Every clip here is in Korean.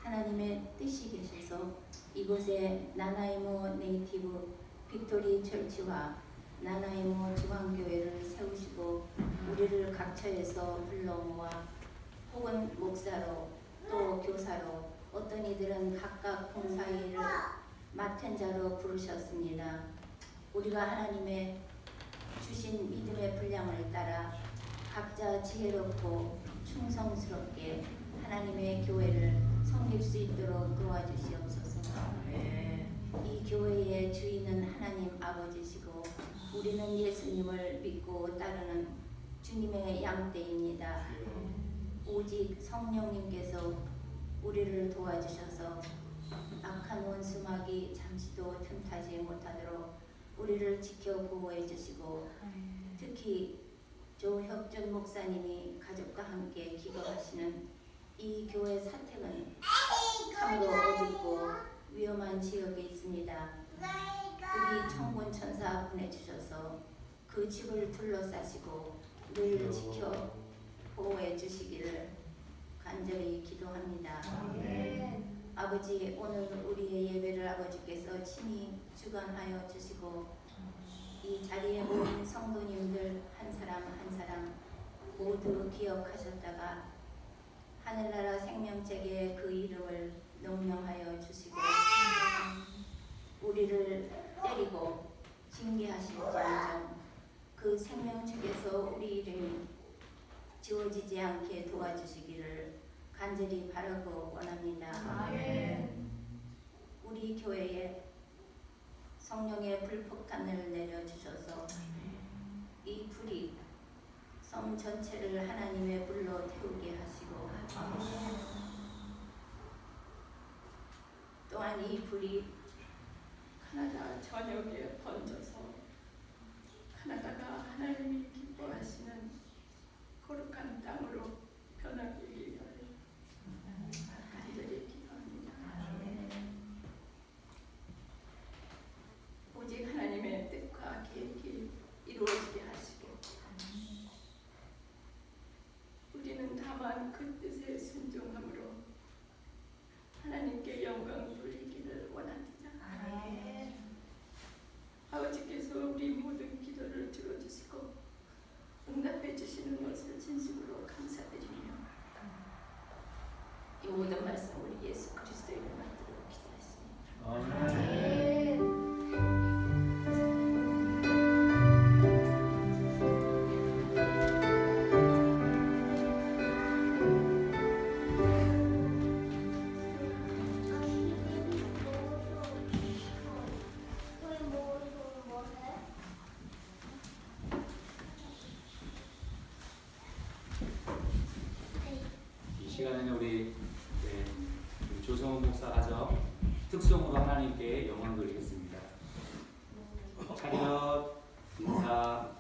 하나님의 뜻이 계셔서 이곳에 나나이모 네이티브 빅토리 철치와 나나이모 중앙교회를 세우시고 우리를 각처에서 불러 모아 혹은 목사로 또 교사로 어떤 이들은 각각 봉사일을 맡은 자로 부르셨습니다. 우리가 하나님의 주신 믿음의 분량을 따라 각자 지혜롭고 충성스럽게 하나님의 교회를 섬길 수 있도록 도와주시옵소서. 이 교회의 주인은 하나님 아버지시고 우리는 예수님을 믿고 따르는 주님의 양떼입니다. 오직 성령님께서 우리를 도와주셔서 악한 원수마귀 잠시도 틈타지 못하도록 우리를 지켜 보호해 주시고 특히 조혁준 목사님이 가족과 함께 기도하시는 이 교회 사택은 참으로 어둡고 위험한 지역에 있습니다. 우리 청군 천사 보내주셔서 그 집을 둘러싸시고 늘 지켜 보호해 주시기를 간절히 기도합니다. 아버지, 오늘 우리의 예배를 아버지께서 친히 주관하여 주시고 이 자리에 모인 성도님들 한 사람 한 사람 모두 기억하셨다가 하늘나라 생명책에 그 이름을 명령하여 주시고 우리를 때리고 징계하실지언정 그 생명책에서 우리 이름이 지워지지 않게 도와주시기를 간절히 바라고 원합니다. 아멘. 우리 교회에 성령의 불폭탄을 내려주셔서 이 불이 섬 전체를 하나님의 불로 태우게 하시고 또한 이 불이 카나다 전역에 번져서 카나다가 하나님이 기뻐하시는 거룩한 땅으로 변하기 위하여 간절히 기도합니다. 오직 하나님의 뜻과 계획이 이루어지게 하시고 우리는 다만 그 뜻에 순종함으로 하나님께 영광 돌리기를 원합니다. 아버지께서 우리 모든 기도를 들어주시고 응답해 주시는 것을 진심으로 감사드리며 이 모든 말씀 우리 예수 그리스도의 이름으로 기도했습니다. 아멘. 시간에는 우리 조성훈 목사 가정 특송으로 하나님께 영광 돌리겠습니다. 차렷 인사.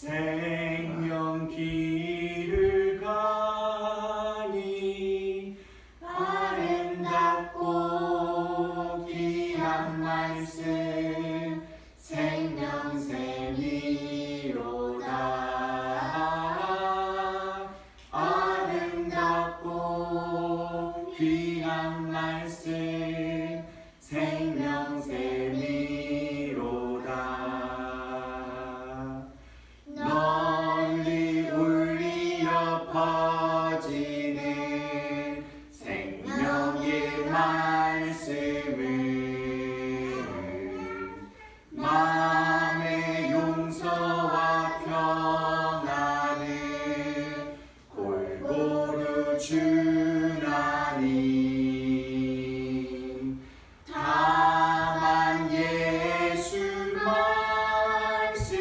생명 길을 가니 주나님 다만 예수 말씀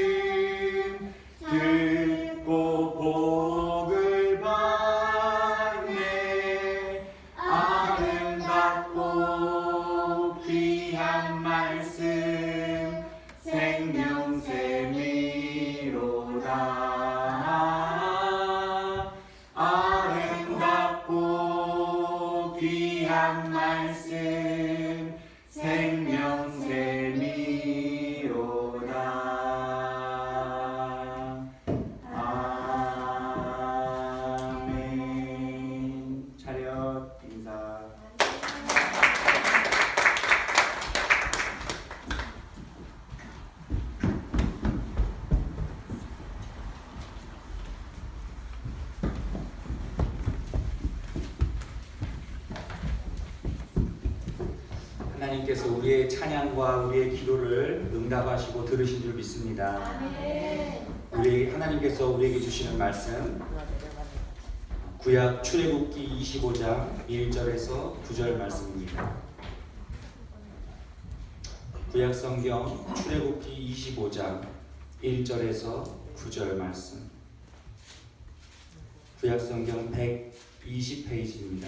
듣고 복을 받네 아름답고 귀한 말씀 생명샘이로다 아름답고 귀한 말씀 생명샘이로다 아멘. 차렷 인사. 하나님께서 우리의 찬양과 우리의 기도를 응답하시고 들으신 줄 믿습니다. 우리 하나님께서 우리에게 주시는 말씀 구약 출애굽기 25장 1절에서 9절 말씀입니다. 구약 성경 출애굽기 25장 1절에서 9절 말씀. 구약 성경 120페이지입니다.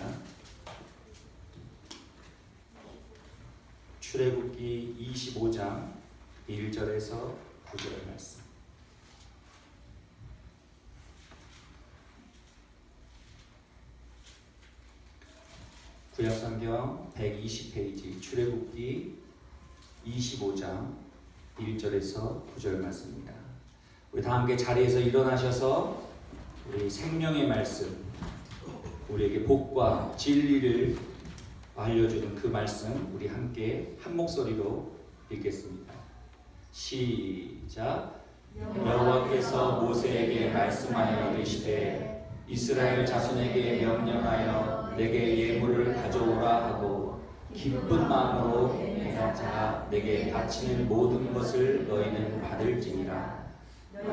출애굽기 25장 1절에서 9절 말씀. 구약성경 120페이지 출애굽기 25장 1절에서 9절 말씀입니다. 우리 다 함께 자리에서 일어나셔서 우리 생명의 말씀, 우리에게 복과 진리를 알려주는 그 말씀 우리 함께 한 목소리로 읽겠습니다. 시작. 여호와께서 모세에게 말씀하여 이르시되 이스라엘 자손에게 명령하여 내게 예물을 가져오라 하고 기쁜 마음으로 내가 자 내게 바치는 모든 것을 너희는 받을지니라.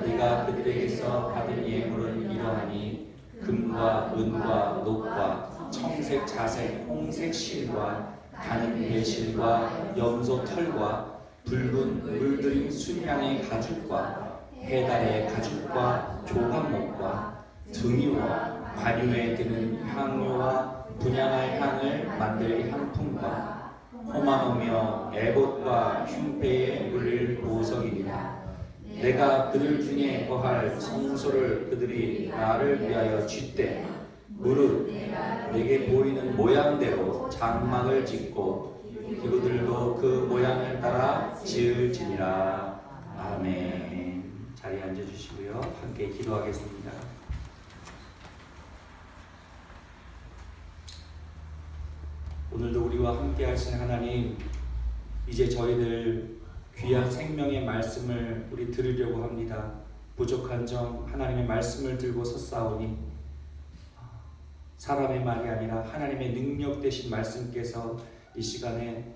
네가 그들에게서 받을 예물은 이러하니 금과 은과 녹과 청색 자색 홍색 실과 가는 배실과 염소 털과 붉은 물들인 순양의 가죽과 해달의 가죽과 조각목과 등이와 관유에 드는 향료와 분향할 향을 만들 향품과 호마노며 에봇과 흉패에 물릴 보석이니라. 내가 그들 중에 거할 성소를 그들이 나를 위하여 쥐되 무릇 내게 보이는 모양대로 장막을 짓고 그들도 그 모양을 따라 지을지니라. 아멘. 자리에 앉아주시고요. 함께 기도하겠습니다. 오늘도 우리와 함께 하신 하나님, 이제 저희들 귀한 생명의 말씀을 우리 들으려고 합니다. 부족한 점 하나님의 말씀을 들고 섰사오니 사람의 말이 아니라 하나님의 능력 되신 말씀께서 이 시간에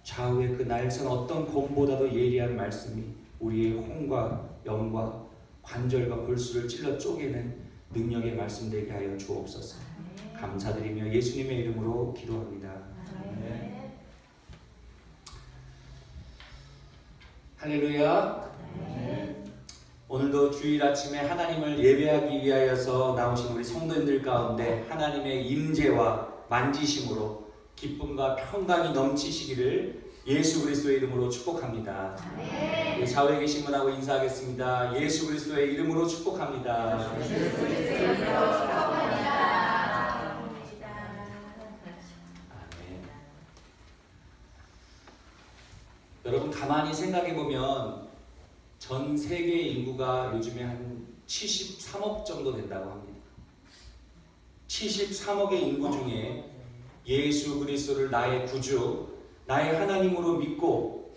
좌우의 그 날선 어떤 검보다도 예리한 말씀이 우리의 혼과 영과 관절과 골수를 찔러 쪼개는 능력의 말씀 되게 하여 주옵소서. 감사드리며 예수님의 이름으로 기도합니다. 네. 할렐루야. 네. 오늘도 주일 아침에 하나님을 예배하기 위하여서 나오신 우리 성도님들 가운데 하나님의 임재와 만지심으로 기쁨과 평강이 넘치시기를 예수 그리스도의 이름으로 축복합니다. 네. 좌우에 계신 분하고 인사하겠습니다. 예수 그리스도의 이름으로 축복합니다. 예수 그리스도의 이름으로 축복합니다. 여러분 가만히 생각해 보면 전 세계 인구가 요즘에 한 73억 정도 된다고 합니다. 73억의 인구 중에 예수 그리스도를 나의 구주, 나의 하나님으로 믿고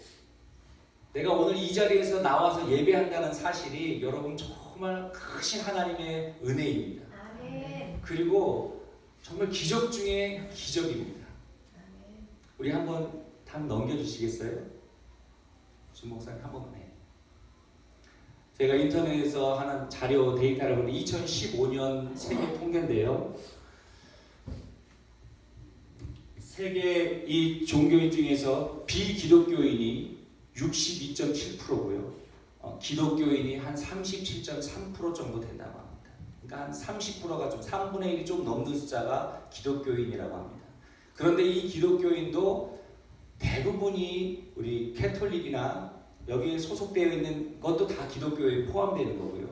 내가 오늘 이 자리에서 나와서 예배한다는 사실이 여러분 정말 크신 하나님의 은혜입니다. 그리고 정말 기적 중에 기적입니다. 우리 한번 넘겨주시겠어요? 준 목사님 한 번만 해. 제가 인터넷에서 하는 자료 데이터를 보면 2015년 세계 통계인데요. 세계 이 종교인 중에서 비기독교인이 62.7%고요. 기독교인이 한 37.3% 정도 된다고 합니다. 그러니까 한 30%가 좀 3분의 1이 좀 넘는 숫자가 기독교인이라고 합니다. 그런데 이 기독교인도 대부분이 우리 캐톨릭이나 여기에 소속되어 있는 것도 다 기독교에 포함되는 거고요.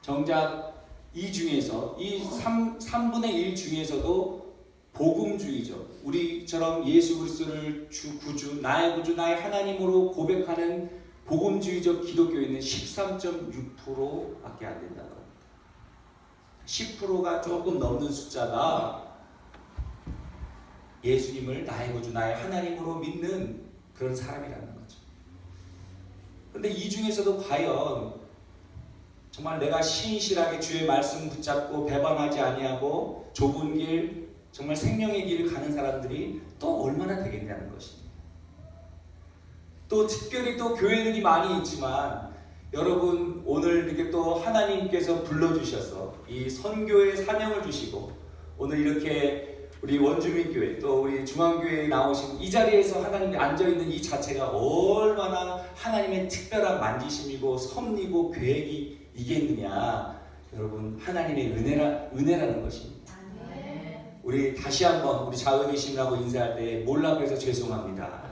정작 이 중에서 이 3분의 1 중에서도 복음주의죠. 우리처럼 예수 그리스도를 주 구주, 나의 하나님으로 고백하는 복음주의적 기독교인은 13.6%밖에 안 된다고 합니다. 10%가 조금 넘는 숫자가 예수님을 나의 구주, 나의 하나님으로 믿는 그런 사람이라는 거죠. 그런데 이 중에서도 과연 정말 내가 신실하게 주의 말씀 붙잡고 배반하지 아니하고 좁은 길, 정말 생명의 길을 가는 사람들이 또 얼마나 되겠냐는 것입니다. 또 특별히 또 교회들이 많이 있지만 여러분 오늘 이렇게 또 하나님께서 불러주셔서 이 선교의 사명을 주시고 오늘 이렇게 우리 원주민교회 또 우리 중앙교회에 나오신 이 자리에서 하나님이 앉아있는 이 자체가 얼마나 하나님의 특별한 만지심이고 섭리고 계획이 이겠느냐. 여러분 하나님의 은혜라는 것입니다. 우리 다시 한번 우리 좌우에 계시라고 인사할 때 몰라 그래서 죄송합니다.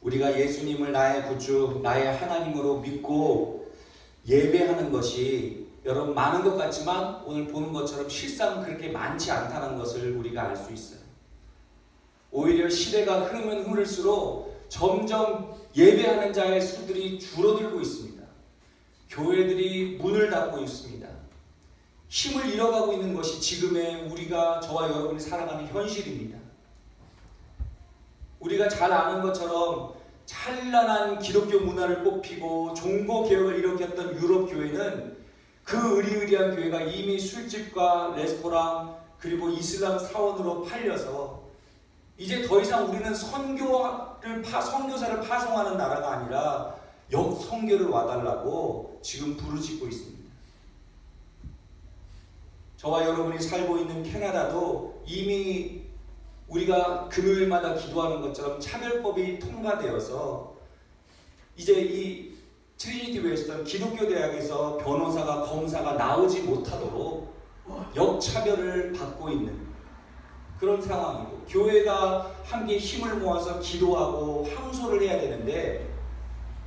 우리가 예수님을 나의 구주, 나의 하나님으로 믿고 예배하는 것이 여러분 많은 것 같지만 오늘 보는 것처럼 실상 그렇게 많지 않다는 것을 우리가 알 수 있어요. 오히려 시대가 흐르면 흐를수록 점점 예배하는 자의 수들이 줄어들고 있습니다. 교회들이 문을 닫고 있습니다. 힘을 잃어가고 있는 것이 지금의 우리가 저와 여러분이 살아가는 현실입니다. 우리가 잘 아는 것처럼 찬란한 기독교 문화를 꽃피고 종교개혁을 일으켰던 유럽 교회는 그 의리의리한 교회가 이미 술집과 레스토랑 그리고 이슬람 사원으로 팔려서 이제 더 이상 우리는 선교사를 파송하는 나라가 아니라 역선교를 와달라고 지금 부르짖고 있습니다. 저와 여러분이 살고 있는 캐나다도 이미 우리가 금요일마다 기도하는 것처럼 차별법이 통과되어서 이제 이 트리니티 웨스턴 기독교 대학에서 변호사가 검사가 나오지 못하도록 역차별을 받고 있는 그런 상황이고 교회가 함께 힘을 모아서 기도하고 항소를 해야 되는데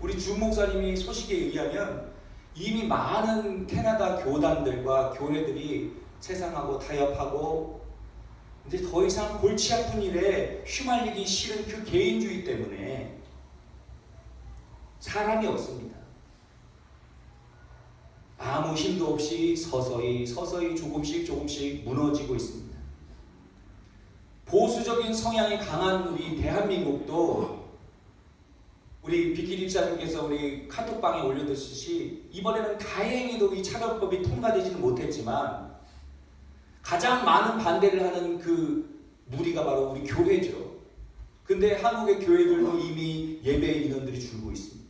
우리 주 목사님이 소식에 의하면 이미 많은 캐나다 교단들과 교회들이 세상하고 타협하고 이제 더 이상 골치 아픈 일에 휘말리기 싫은 그 개인주의 때문에 사람이 없습니다. 아무 힘도 없이 서서히 조금씩 무너지고 있습니다. 보수적인 성향이 강한 우리 대한민국도 우리 비키 집사님께서 우리 카톡방에 올려두듯이 이번에는 다행히도 이 차별법이 통과되지는 못했지만 가장 많은 반대를 하는 그 무리가 바로 우리 교회죠. 근데 한국의 교회들도 이미 예배 인원들이 줄고 있습니다.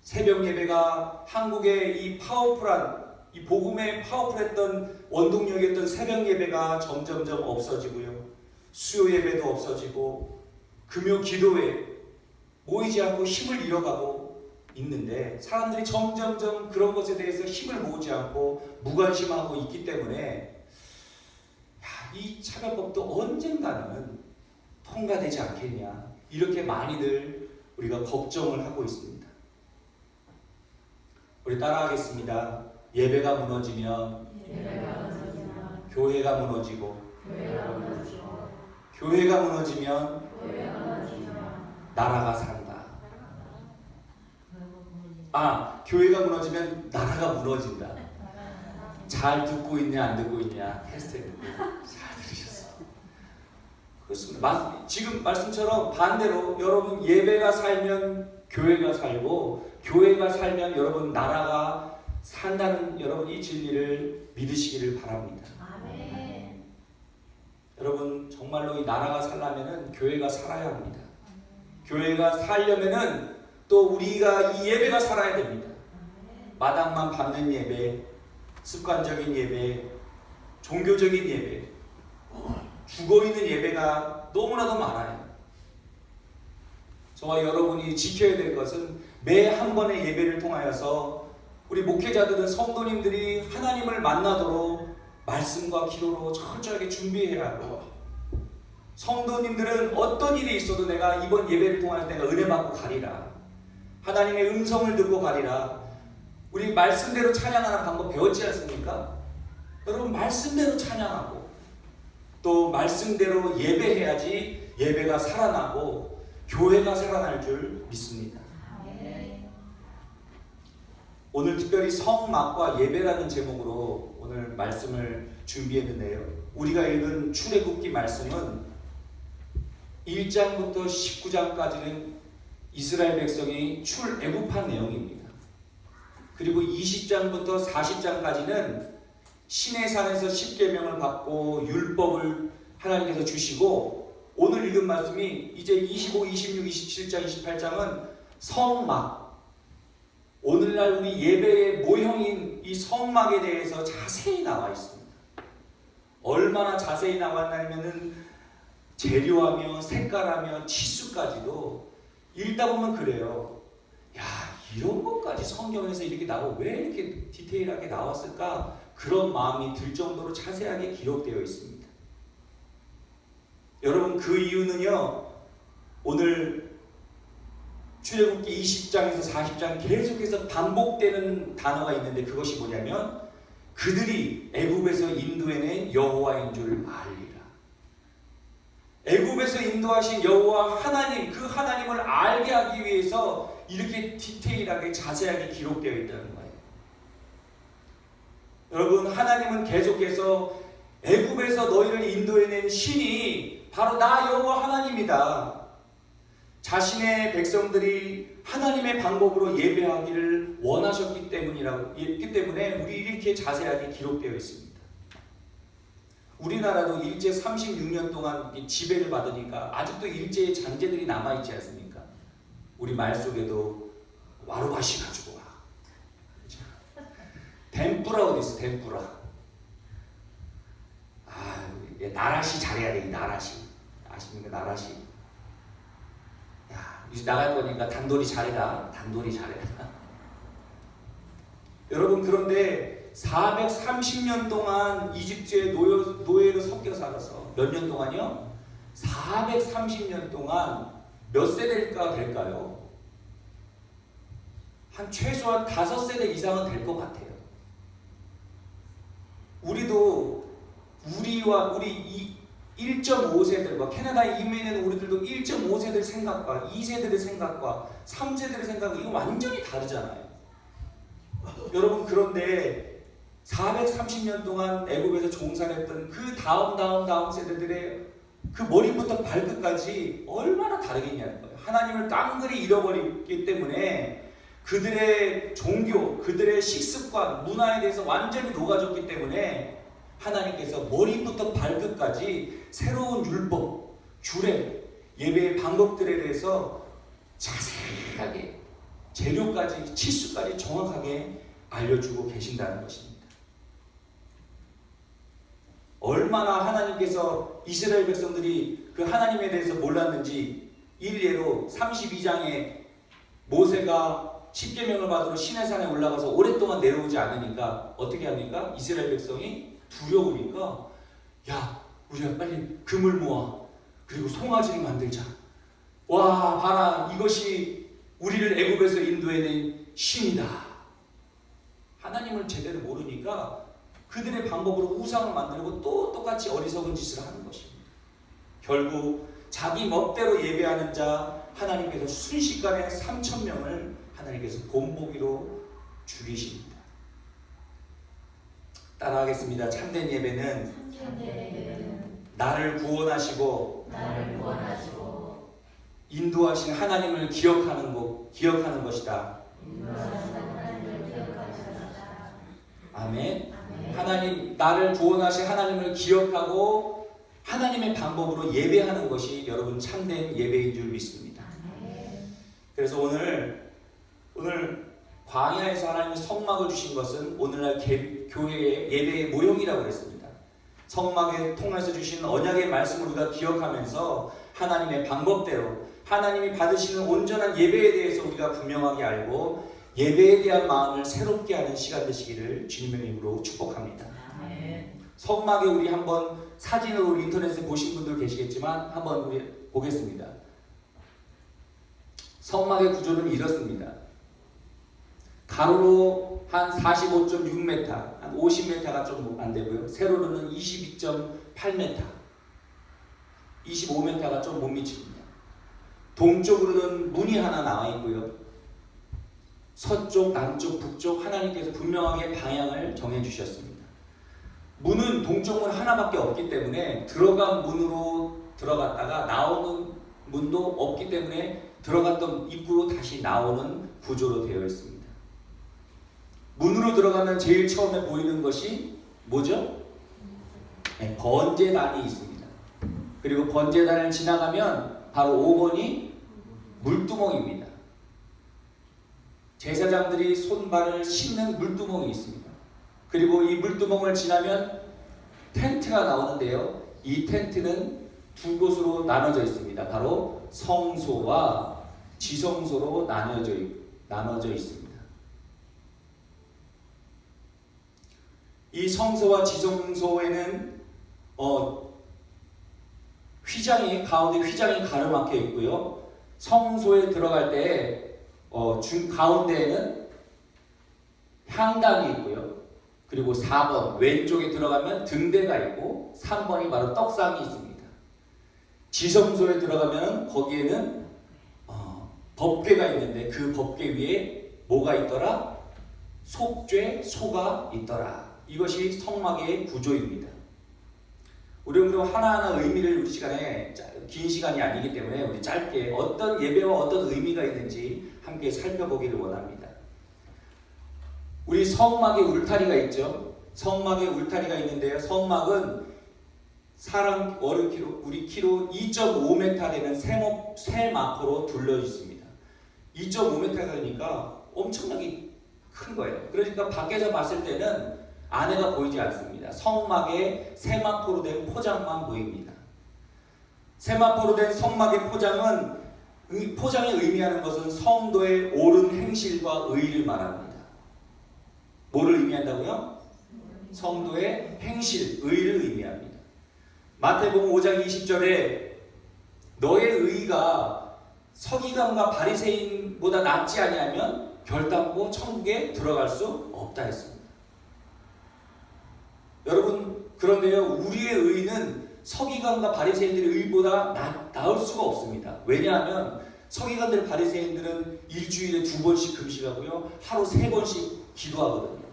새벽 예배가 한국의 이 파워풀한 이 복음에 파워풀했던 원동력이었던 새벽 예배가 점점점 없어지고요. 수요 예배도 없어지고 금요 기도회 모이지 않고 힘을 잃어가고 있는데 사람들이 점점점 그런 것에 대해서 힘을 모으지 않고 무관심하고 있기 때문에 이 차별법도 언젠가는 통과되지 않겠냐 이렇게 많이들 우리가 걱정을 하고 있습니다. 우리 따라하겠습니다. 예배가 무너지면 교회가 무너지고 교회가 무너지면 나라가 산다. 교회가 무너지면 나라가 무너진다. 잘 듣고 있냐 안 듣고 있냐 테스트했는데 잘 들으셨어요. 그렇습니다. 지금 말씀처럼 반대로 여러분 예배가 살면 교회가 살고 교회가 살면 여러분 나라가 산다는 여러분 이 진리를 믿으시기를 바랍니다. 아멘. 여러분 정말로 이 나라가 살려면은 교회가 살아야 합니다. 교회가 살려면은 또 우리가 이 예배가 살아야 됩니다. 마당만 밟는 예배, 습관적인 예배, 종교적인 예배, 죽어있는 예배가 너무나도 많아요. 저와 여러분이 지켜야 될 것은 매 한 번의 예배를 통하여서 우리 목회자들은 성도님들이 하나님을 만나도록 말씀과 기도로 철저하게 준비해야 하고, 성도님들은 어떤 일이 있어도 내가 이번 예배를 통하여 내가 은혜 받고 가리라, 하나님의 음성을 듣고 가리라. 우리 말씀대로 찬양하는 방법 배웠지 않습니까? 여러분, 말씀대로 찬양하고 또 말씀대로 예배해야지 예배가 살아나고 교회가 살아날 줄 믿습니다. 오늘 특별히 성막과 예배라는 제목으로 오늘 말씀을 준비했는데요. 우리가 읽은 출애굽기 말씀은 1장부터 19장까지는 이스라엘 백성이 출애굽한 내용입니다. 그리고 20장부터 40장까지는 시내산에서 십계명을 받고 율법을 하나님께서 주시고, 오늘 읽은 말씀이 이제 25, 26, 27장, 28장은 성막, 오늘날 우리 예배의 모형인 이 성막에 대해서 자세히 나와 있습니다. 얼마나 자세히 나왔냐면은 재료하며 색깔하며 치수까지도 읽다 보면 그래요. 야, 이런 것까지 성경에서 이렇게 나오고 왜 이렇게 디테일하게 나왔을까? 그런 마음이 들 정도로 자세하게 기록되어 있습니다. 여러분, 그 이유는요, 오늘 출애굽기 20장에서 40장 계속해서 반복되는 단어가 있는데, 그것이 뭐냐면 그들이 애굽에서 인도해낸 여호와인 줄 알리라. 애굽에서 인도하신 여호와 하나님, 그 하나님을 알게 하기 위해서 이렇게 디테일하게 자세하게 기록되어 있다는 거예요. 여러분, 하나님은 계속해서 애굽에서 너희를 인도해낸 신이 바로 나 여호와 하나님이다. 자신의 백성들이 하나님의 방법으로 예배하기를 원하셨기 때문에 우리 이렇게 자세하게 기록되어 있습니다. 우리나라도 일제 36년 동안 지배를 받으니까 아직도 일제의 잔재들이 남아있지 않습니까? 우리 말 속에도 와루가시 가지고 와. 덴뿌라 어디 있어? 덴뿌라. 아, 나라시 잘해야 돼. 나라시. 아십니까? 나라시. 야, 이제 나갈 거니까 단돌이 잘해라. 단돌이 잘해라. 여러분, 그런데 430년 동안 이집트의 노예로 섞여 살아서 몇 년 동안요? 430년 동안 몇 세대일까 될까요? 한 최소한 5세대 이상은 될 것 같아요. 우리도 우리와 우리 1.5세대, 캐나다에 이민하는 우리들도 1.5세대 생각과 2세대의 생각과 3세대의 생각과 이거 완전히 다르잖아요. 여러분, 그런데 430년 동안 애굽에서 종살했던 그 다음 세대들의 그 머리부터 발끝까지 얼마나 다르겠냐는 거예요. 하나님을 깡그리 잃어버렸기 때문에 그들의 종교, 그들의 식습관, 문화에 대해서 완전히 녹아졌기 때문에 하나님께서 머리부터 발끝까지 새로운 율법, 규례, 예배의 방법들에 대해서 자세하게 재료까지, 치수까지 정확하게 알려주고 계신다는 것입니다. 얼마나 하나님께서 이스라엘 백성들이 그 하나님에 대해서 몰랐는지 일례로 32장에 모세가 십계명을 받으러 시내산에 올라가서 오랫동안 내려오지 않으니까 어떻게 합니까? 이스라엘 백성이 두려우니까, 야, 우리가 빨리 금을 모아 그리고 송아지를 만들자. 와, 봐라, 이것이 우리를 애굽에서 인도해낸 신이다. 하나님을 제대로 모르니까 그들의 방법으로 우상을 만들고 또 똑같이 어리석은 짓을 하는 것입니다. 결국 자기 멋대로 예배하는 자 하나님께서 순식간에 3,000명을 하나님께서 본보기로 죽이십니다. 따라하겠습니다. 참된 예배는 나를 구원하시고 인도하신 하나님을 기억하는 것이다. 아멘. 하나님, 나를 구원하신 하나님을 기억하고 하나님의 방법으로 예배하는 것이 여러분 참된 예배인 줄 믿습니다. 그래서 오늘 광야에서 하나님이 성막을 주신 것은 오늘날 교회의 예배의 모형이라고 그랬습니다. 성막에 통해서 주신 언약의 말씀을 우리가 기억하면서 하나님의 방법대로 하나님이 받으시는 온전한 예배에 대해서 우리가 분명하게 알고 예배에 대한 마음을 새롭게 하는 시간 되시기를 주님의 이름으로 축복합니다. 성막에 우리 한번 사진으로 우리 인터넷에 보신 분들 계시겠지만 한번 우리 보겠습니다. 성막의 구조는 이렇습니다. 가로로 한 45.6m, 한 50m가 좀 안 되고요. 세로로는 22.8m, 25m가 좀 못 미칩니다. 동쪽으로는 문이 하나 나와 있고요. 서쪽, 남쪽, 북쪽 하나님께서 분명하게 방향을 정해 주셨습니다. 문은 동쪽 문 하나밖에 없기 때문에 들어간 문으로 들어갔다가 나오는 문도 없기 때문에 들어갔던 입구로 다시 나오는 구조로 되어 있습니다. 문으로 들어가면 제일 처음에 보이는 것이 뭐죠? 네, 번제단이 있습니다. 그리고 번제단을 지나가면 바로 5번이 물두멍입니다. 제사장들이 손발을 씻는 물두멍이 있습니다. 그리고 이 물두멍을 지나면 텐트가 나오는데요. 이 텐트는 두 곳으로 나눠져 있습니다. 바로 성소와 지성소로 나눠져 있습니다. 이 성소와 지성소에는 가운데 휘장이 가로막혀 있고요. 성소에 들어갈 때 가운데에는 향단이 있고요. 그리고 4번 왼쪽에 들어가면 등대가 있고 3번이 바로 떡상이 있습니다. 지성소에 들어가면 거기에는 법궤가 있는데 그 법궤 위에 뭐가 있더라? 속죄 소가 있더라. 이것이 성막의 구조입니다. 우리 그럼 하나하나 의미를 우리 시간에 긴 시간이 아니기 때문에 우리 짧게 어떤 예배와 어떤 의미가 있는지 함께 살펴보기를 원합니다. 우리 성막에 울타리가 있죠. 성막에 울타리가 있는데요. 성막은 사람 우리 키로 2.5m 되는 세마포로 둘러 있습니다. 2.5m가 되니까 엄청나게 큰 거예요. 그러니까 밖에서 봤을 때는 안에가 보이지 않습니다. 성막에 세마포로 된 포장만 보입니다. 세마포로 된 성막의 포장이 의미하는 것은 성도의 옳은 행실과 의를 말합니다. 뭐를 의미한다고요? 성도의 행실, 의를 의미합니다. 마태복음 5장 20절에 너의 의가 서기관과 바리새인보다 낫지 아니하면 결단코 천국에 들어갈 수 없다 했습니다. 여러분 그런데요, 우리의 의는 서기관과 바리새인들의 의보다 나을 수가 없습니다. 왜냐하면 서기관들 바리새인들은 일주일에 2번씩 금식하고요, 하루 3번씩 기도하거든요.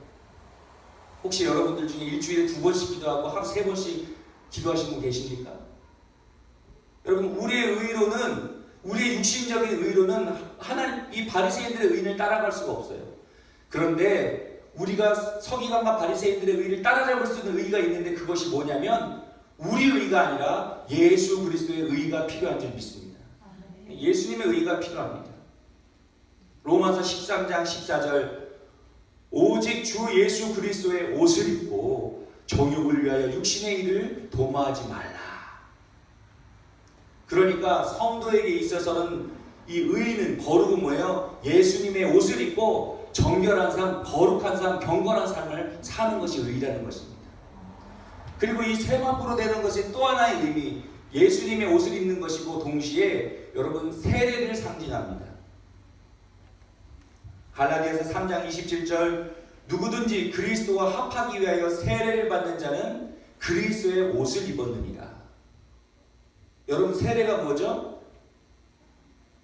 혹시 여러분들 중에 일주일에 2번씩 기도하고 하루 3번씩 기도하신 분 계십니까? 여러분 우리의 육신적인 의로는 하나님 이 바리새인들의 의를 따라갈 수가 없어요. 그런데 우리가 서기관과 바리새인들의 의를 따라잡을 수 있는 의가 있는데 그것이 뭐냐면 우리 의가 아니라 예수 그리스도의 의가 필요한 줄 믿습니다. 예수님의 의가 필요합니다. 로마서 13장 14절 오직 주 예수 그리스도의 옷을 입고 정욕을 위하여 육신의 일을 도모하지 말라. 그러니까 성도에게 있어서는 이 의는 거룩은 뭐예요? 예수님의 옷을 입고 정결한 삶, 거룩한 삶, 경건한 삶을 사는 것이 의라는 것입니다. 그리고 이 세마포로 되는 것이 또 하나의 의미, 예수님의 옷을 입는 것이고 동시에 여러분 세례를 상징합니다. 갈라디아서 3장 27절 누구든지 그리스도와 합하기 위하여 세례를 받는 자는 그리스도의 옷을 입었느니라. 여러분 세례가 뭐죠?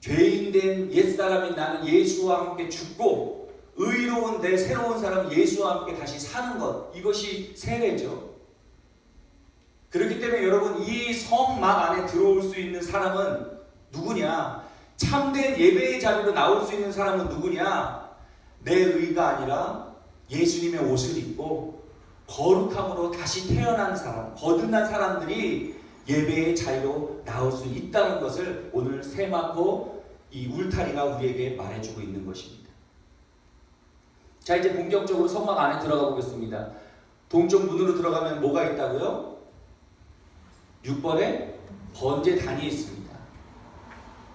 죄인된 옛사람인 나는 예수와 함께 죽고 의로운 내 새로운 사람 예수와 함께 다시 사는 것, 이것이 세례죠. 그렇기 때문에 여러분 이 성막 안에 들어올 수 있는 사람은 누구냐? 참된 예배의 자리로 나올 수 있는 사람은 누구냐? 내 의가 아니라 예수님의 옷을 입고 거룩함으로 다시 태어난 사람, 거듭난 사람들이 예배의 자리로 나올 수 있다는 것을 오늘 세마포 이 울타리가 우리에게 말해주고 있는 것입니다. 자, 이제 본격적으로 성막 안에 들어가 보겠습니다. 동쪽 문으로 들어가면 뭐가 있다고요? 6번에 번제단이 있습니다.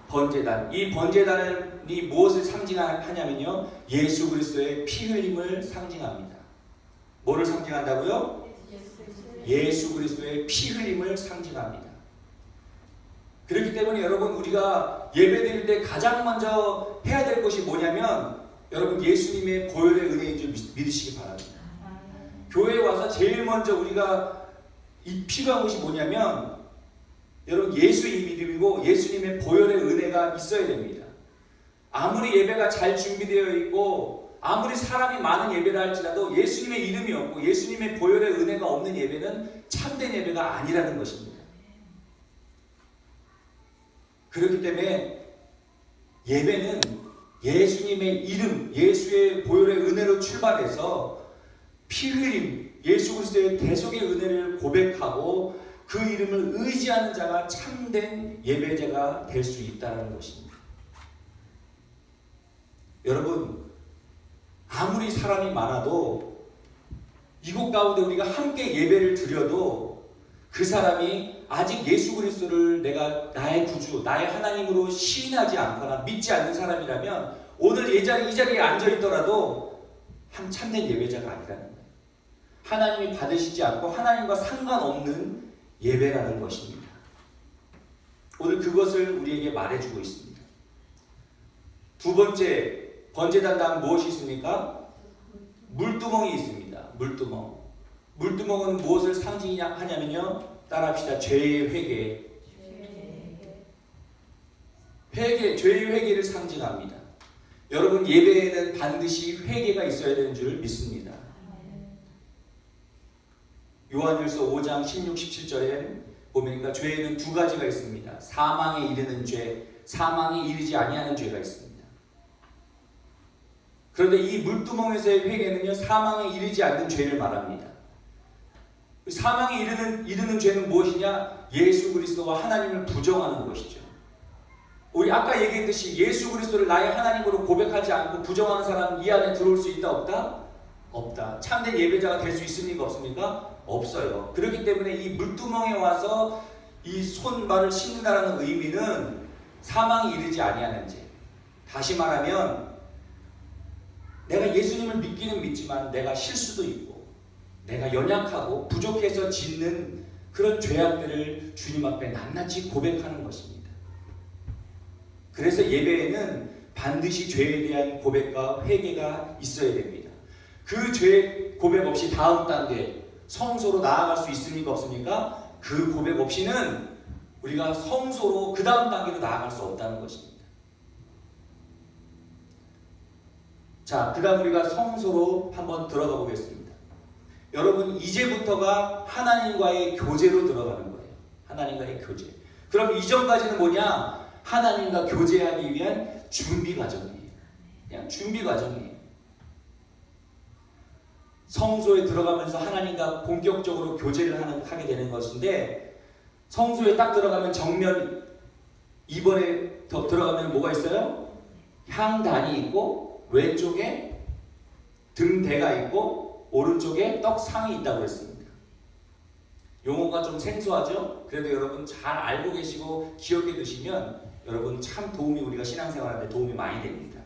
번제단. 이 번제단이 무엇을 상징하냐면요, 예수 그리스도의 피 흘림을 상징합니다. 뭐를 상징한다고요? 예수 그리스도의 피 흘림을 상징합니다. 그렇기 때문에 여러분, 우리가 예배드릴 때 가장 먼저 해야 될 것이 뭐냐면, 여러분, 예수님의 보혈의 은혜인 줄 믿으시기 바랍니다. 교회에 와서 제일 먼저 우리가 필요한 것이 뭐냐면, 여러분, 예수의 믿음이고 예수님의 보혈의 은혜가 있어야 됩니다. 아무리 예배가 잘 준비되어 있고 아무리 사람이 많은 예배를 할지라도 예수님의 이름이 없고 예수님의 보혈의 은혜가 없는 예배는 참된 예배가 아니라는 것입니다. 그렇기 때문에 예배는 예수님의 이름, 예수의 보혈의 은혜로 출발해서 피 흘림, 예수 그리스도의 대속의 은혜를 고백하고 그 이름을 의지하는 자가 참된 예배자가 될 수 있다는 것입니다. 여러분, 아무리 사람이 많아도 이곳 가운데 우리가 함께 예배를 드려도 그 사람이 아직 예수 그리스도를 내가 나의 구주, 나의 하나님으로 시인하지 않거나 믿지 않는 사람이라면 오늘 이 자리에 앉아 있더라도 참된 예배자가 아니라는 거예요. 하나님이 받으시지 않고 하나님과 상관없는 예배라는 것입니다. 오늘 그것을 우리에게 말해주고 있습니다. 두 번째, 번제단 다음 무엇이 있습니까? 물두멍이 있습니다. 물두멍. 물두멍은 무엇을 상징하냐면요, 따라합시다. 죄의 회개. 죄의 회개를 상징합니다. 여러분, 예배에는 반드시 회개가 있어야 되는 줄 믿습니다. 요한일서 5장 16, 17절에 보니까 죄에는 두 가지가 있습니다. 사망에 이르는 죄, 사망에 이르지 아니하는 죄가 있습니다. 그런데 이 물두멍에서의 회개는요, 사망에 이르지 않는 죄를 말합니다. 사망에 이르는 죄는 무엇이냐? 예수 그리스도와 하나님을 부정하는 것이죠. 우리 아까 얘기했듯이 예수 그리스도를 나의 하나님으로 고백하지 않고 부정하는 사람은 이 안에 들어올 수 있다 없다? 없다. 참된 예배자가 될 수 있습니까 없습니까? 없어요. 그렇기 때문에 이 물두멍에 와서 이 손발을 씻는다는 의미는 사망이 이르지 아니하는 죄. 다시 말하면 내가 예수님을 믿기는 믿지만 내가 실수도 있고 내가 연약하고 부족해서 짓는 그런 죄악들을 주님 앞에 낱낱이 고백하는 것입니다. 그래서 예배에는 반드시 죄에 대한 고백과 회개가 있어야 됩니다. 그 죄 고백 없이 다음 단계 성소로 나아갈 수 있습니까 없습니까? 그 고백 없이는 우리가 성소로 그 다음 단계로 나아갈 수 없다는 것입니다. 자, 그 다음 우리가 성소로 한번 들어가 보겠습니다. 여러분, 이제부터가 하나님과의 교제로 들어가는 거예요. 하나님과의 교제. 그럼 이전까지는 뭐냐? 하나님과 교제하기 위한 준비 과정이에요. 그냥 준비 과정이에요. 성소에 들어가면서 하나님과 본격적으로 교제를 하게 되는 것인데, 성소에 딱 들어가면 정면 2번에 더 들어가면 뭐가 있어요? 향단이 있고 왼쪽에 등대가 있고 오른쪽에 떡상이 있다고 했습니다. 용어가 좀 생소하죠? 그래도 여러분 잘 알고 계시고 기억해 두시면 여러분 참 우리가 신앙생활하는데 도움이 많이 됩니다.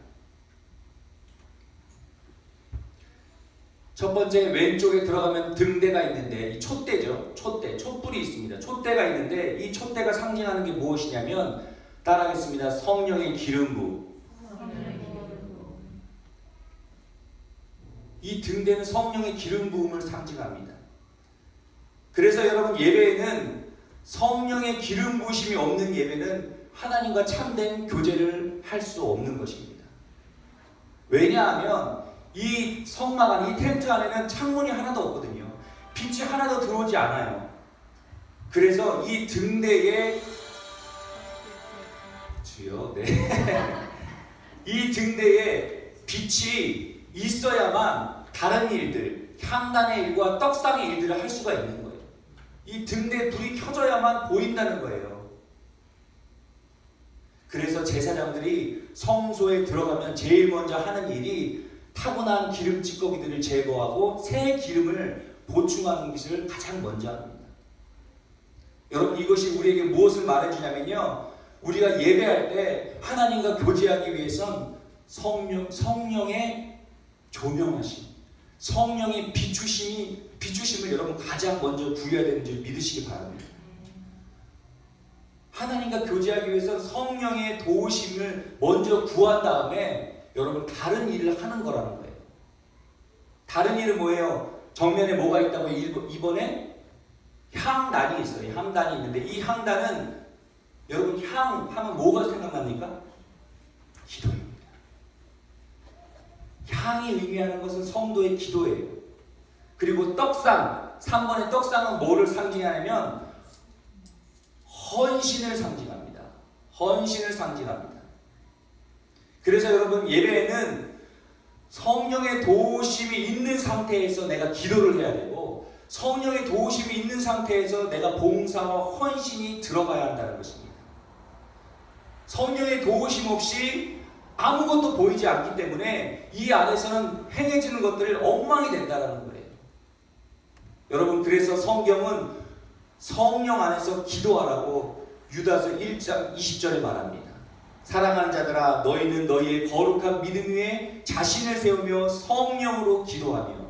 첫 번째, 왼쪽에 들어가면 등대가 있는데 이 촛대죠. 촛불이 있습니다. 촛대가 있는데 이 촛대가 상징하는 게 무엇이냐면, 따라하겠습니다. 성령의 기름 부음. 이 등대는 성령의 기름 부음을 상징합니다. 그래서 여러분, 예배에는 성령의 기름 부으심이 없는 예배는 하나님과 참된 교제를 할 수 없는 것입니다. 왜냐하면 이 성막 안에, 이 텐트 안에는 창문이 하나도 없거든요. 빛이 하나도 들어오지 않아요. 그래서 이 등대에 이 등대에 빛이 있어야만 다른 일들, 향단의 일과 떡상의 일들을 할 수가 있는 거예요. 이 등대에 불이 켜져야만 보인다는 거예요. 그래서 제사장들이 성소에 들어가면 제일 먼저 하는 일이 타고난 기름 찌꺼기들을 제거하고 새 기름을 보충하는 것을 가장 먼저 합니다. 여러분, 이것이 우리에게 무엇을 말해주냐면요, 우리가 예배할 때 하나님과 교제하기 위해선 성령의 조명하심, 성령의 비추심을 여러분 가장 먼저 구해야 되는지 믿으시기 바랍니다. 하나님과 교제하기 위해서 성령의 도우심을 먼저 구한 다음에 여러분 다른 일을 하는 거라는 거예요. 다른 일은 뭐예요? 정면에 뭐가 있다고? 이번에 향단이 있어요. 향단이 있는데 이 향단은 여러분 향 하면 뭐가 생각납니까? 기도입니다. 향이 의미하는 것은 성도의 기도예요. 그리고 떡상, 3번의 떡상은 뭐를 상징하냐면 헌신을 상징합니다. 헌신을 상징합니다. 그래서 여러분 예배에는 성령의 도우심이 있는 상태에서 내가 기도를 해야 되고 성령의 도우심이 있는 상태에서 내가 봉사와 헌신이 들어가야 한다는 것입니다. 성령의 도우심 없이 아무것도 보이지 않기 때문에 이 안에서는 행해지는 것들이 엉망이 된다는 거예요. 여러분, 그래서 성경은 성령 안에서 기도하라고 유다서 1장 20절에 말합니다. 사랑하는 자들아, 너희는 너희의 거룩한 믿음 위에 자신을 세우며 성령으로 기도하며.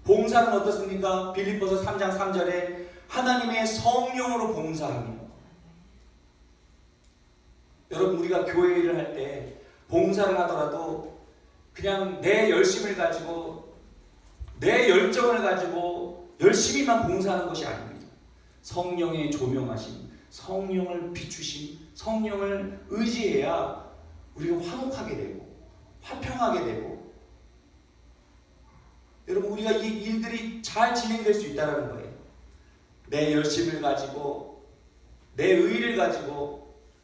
봉사는 어떻습니까? 빌립보서 3장 3절에 하나님의 성령으로 봉사하며. 여러분, 우리가 교회 일을 할 때 봉사를 하더라도 그냥 내 열심을 가지고 내 열정을 가지고 열심히만 봉사하는 것이 아닙니다. 성령의 조명하심, 성령을 비추심, 성령을 의지해야 우리가 화목하게 되고 화평하게 되고 여러분, 우리가 이 일들이 잘 진행될 수 있다는 거예요. 내 열심을 가지고 내 의의를 가지고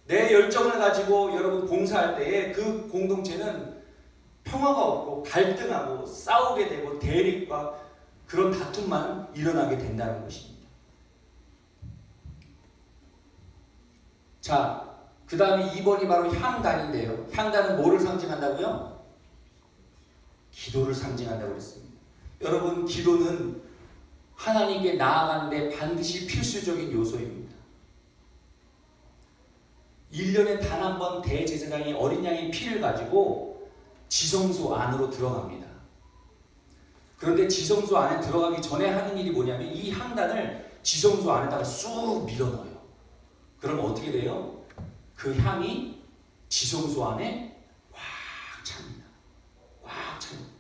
내 열정을 가지고 여러분 봉사할 때에 그 공동체는 평화가 없고 갈등하고 싸우게 되고 대립과 그런 다툼만 일어나게 된다는 것입니다. 자, 그 다음에 2번이 바로 향단인데요. 향단은 뭐를 상징한다고요? 기도를 상징한다고 그랬습니다. 여러분, 기도는 하나님께 나아가는데 반드시 필수적인 요소입니다. 1년에 단 한 번 대제사장이 어린 양의 피를 가지고 지성소 안으로 들어갑니다. 그런데 지성소 안에 들어가기 전에 하는 일이 뭐냐면 이 향단을 지성소 안에다가 쑥 밀어넣어요. 그럼 어떻게 돼요? 그 향이 지성소 안에 꽉 찹니다. 꽉 찹니다.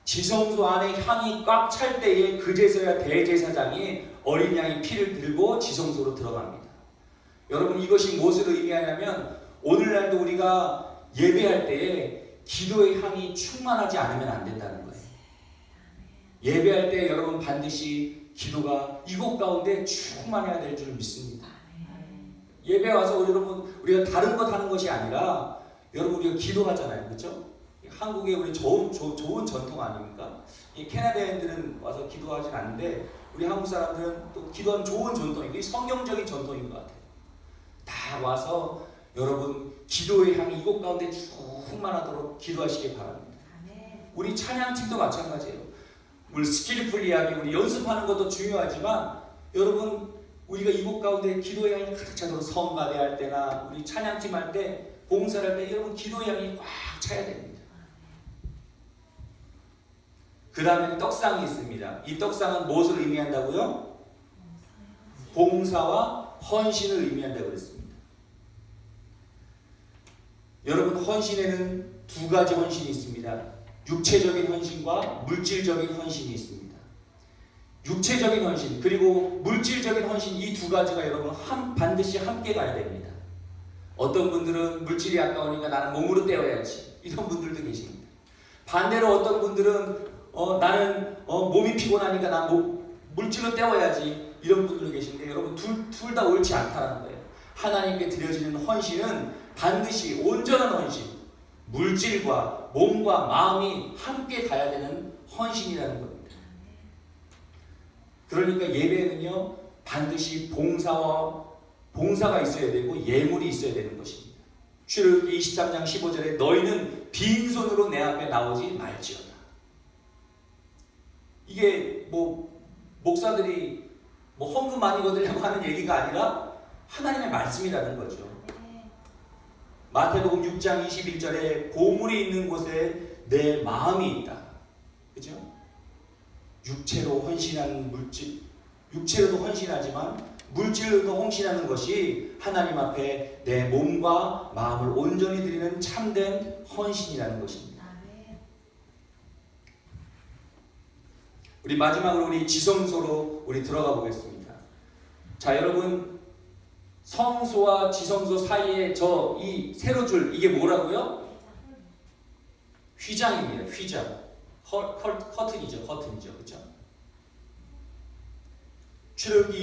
지성소 안에 향이 꽉 찰 때에 그제서야 대제사장이 어린 양의 피를 들고 지성소로 들어갑니다. 여러분, 이것이 무엇을 의미하냐면 오늘날도 우리가 예배할 때에 기도의 향이 충만하지 않으면 안 된다는 거예요. 예배할 때 여러분 반드시 기도가 이곳 가운데 충만해야 될 줄 믿습니다. 예배 와서 여러분 우리가 다른 것 하는 것이 아니라 여러분 우리가 기도하잖아요. 그렇죠? 한국의 우리 좋은 전통 아닙니까? 이 캐나다인들은 와서 기도하진 않는데 우리 한국 사람들은 또 기도하는 좋은 전통이 이게 성경적인 전통인 것 같아요. 다 와서 여러분 기도의 향이 이곳 가운데 충만하도록 기도하시기 바랍니다. 우리 찬양팀도 마찬가지예요. 우리 스킬풀리하게 우리 연습하는 것도 중요하지만 여러분 우리가 이곳 가운데 기도의 향이 가득 차도록 성가대 할 때나 우리 찬양팀 할 때 봉사를 할 때 여러분 기도의 향이 꽉 차야 됩니다. 그 다음에 떡상이 있습니다. 이 떡상은 무엇을 의미한다고요? 봉사와 헌신을 의미한다고 그랬습니다. 여러분 헌신에는 두 가지 헌신이 있습니다. 육체적인 헌신과 물질적인 헌신이 있습니다. 육체적인 헌신 그리고 물질적인 헌신 이 두 가지가 여러분 반드시 함께 가야 됩니다. 어떤 분들은 물질이 아까우니까 나는 몸으로 때워야지 이런 분들도 계십니다. 반대로 어떤 분들은 나는 몸이 피곤하니까 난 물질로 때워야지 이런 분들도 계신데 여러분 둘 다 옳지 않다는 거예요. 하나님께 드려지는 헌신은 반드시 온전한 헌신, 물질과 몸과 마음이 함께 가야 되는 헌신이라는 겁니다. 그러니까 예배는요 반드시 봉사가 있어야 되고 예물이 있어야 되는 것입니다. 출애굽기 23장 15절에 너희는 빈손으로 내 앞에 나오지 말지어다. 이게 목사들이 헌금 많이 거두려고 하는 얘기가 아니라 하나님의 말씀이라는 거죠. 마태복음 6장 21절에 보물이 있는 곳에 내 마음이 있다. 그죠? 육체로 헌신하는 육체로도 헌신하지만 물질로도 헌신하는 것이 하나님 앞에 내 몸과 마음을 온전히 드리는 참된 헌신이라는 것입니다. 우리 마지막으로 우리 지성소로 우리 들어가 보겠습니다. 자, 여러분, 성소와 지성소 사이에 이 세로줄, 이게 뭐라고요? 휘장입니다. 휘장. 커튼이죠. 그렇죠? 출애굽기